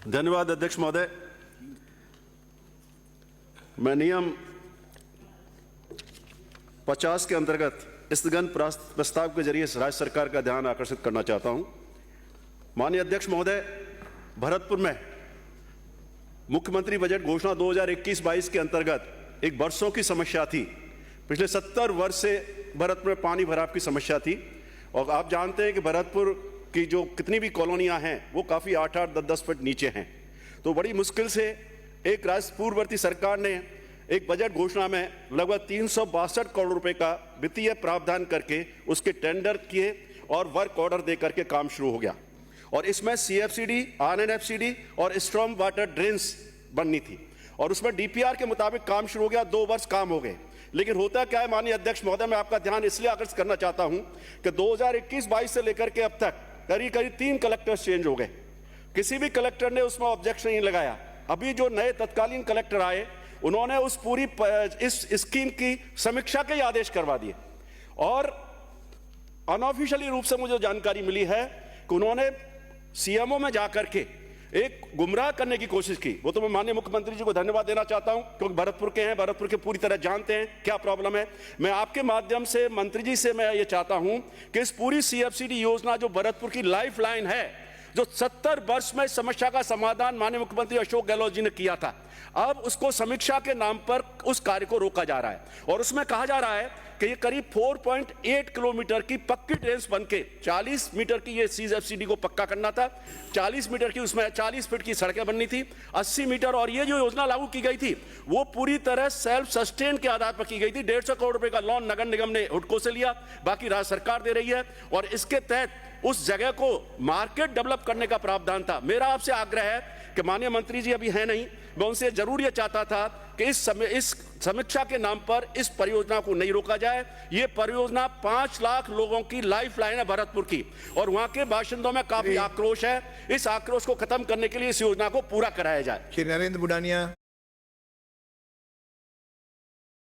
धन्यवाद अध्यक्ष महोदय। मैं नियम 50 के अंतर्गत स्थगन प्रस्ताव के जरिए राज्य सरकार का ध्यान आकर्षित करना चाहता हूं। माननीय अध्यक्ष महोदय, भरतपुर में मुख्यमंत्री बजट घोषणा 2021-22 के अंतर्गत एक वर्षों की समस्या थी। पिछले 70 वर्ष से भरतपुर में पानी भराव की समस्या थी और आप जानते हैं कि भरतपुर की जो कितनी भी कॉलोनियां हैं वो काफ़ी 8-8, 10-10 फुट नीचे हैं। तो बड़ी मुश्किल से एक पूर्ववर्ती सरकार ने एक बजट घोषणा में लगभग 362 करोड़ रुपए का वित्तीय प्रावधान करके उसके टेंडर किए और वर्क ऑर्डर दे करके काम शुरू हो गया। और इसमें CFCD, RNFCD और स्ट्रॉम वाटर ड्रेन्स बननी थी और उसमें DPR के मुताबिक काम शुरू हो गया। 2 वर्ष काम हो गए। लेकिन होता क्या है माननीय अध्यक्ष महोदय, मैं आपका ध्यान इसलिए आकर्षित करना चाहता हूं कि 2021-22 से लेकर के अब तक करीब 3 कलेक्टर्स चेंज हो गए। किसी भी कलेक्टर ने उसमें ऑब्जेक्शन नहीं लगाया। अभी जो नए तत्कालीन कलेक्टर आए उन्होंने उस पूरी इस स्कीम की समीक्षा के आदेश करवा दिए और अनऑफिशियली रूप से मुझे जानकारी मिली है कि उन्होंने CMO में जाकर के एक गुमराह करने की कोशिश की। वो तो मैं माननीय मुख्यमंत्री जी को धन्यवाद देना चाहता हूं क्योंकि भरतपुर के हैं, भरतपुर के पूरी तरह जानते हैं क्या प्रॉब्लम है। मैं आपके माध्यम से मंत्री जी से मैं ये चाहता हूं कि इस पूरी CFCD योजना जो भरतपुर की लाइफ लाइन है, जो 70 वर्ष में समस्या का समाधान माननीय मुख्यमंत्री अशोक गहलोत जी ने किया था, अब उसको समीक्षा के नाम पर उस कार्य को रोका जा रहा है और उसमें कहा जा रहा है कि ये करीब 4.8 किलोमीटर की पक्की ट्रेन्स बनके 40 मीटर की ये CFCD को पक्का करना था, 40 मीटर की उसमें 40 फीट की सड़कें बननी थी, 80 मीटर। और ये जो योजना लागू की गई थी वो पूरी तरह सेल्फ सस्टेन के आधार पर की गई थी। 150 करोड़ रुपए का लोन नगर निगम ने हुडको से लिया, बाकी राज्य सरकार दे रही है और इसके तहत उस जगह को मार्केट डेवलप करने का प्रावधान था। मेरा आपसे आग्रह है कि माननीय मंत्री जी अभी है नहीं, मैं उनसे जरूर ये चाहता था कि इस समीक्षा के नाम पर इस परियोजना को नहीं रोका जाए। ये परियोजना 5 लाख लोगों की लाइफ लाइन है भरतपुर की और वहां के बाशिंदों में काफी आक्रोश है। इस आक्रोश को खत्म करने के लिए इस योजना को पूरा कराया जाए। श्री नरेंद्र बुडानिया।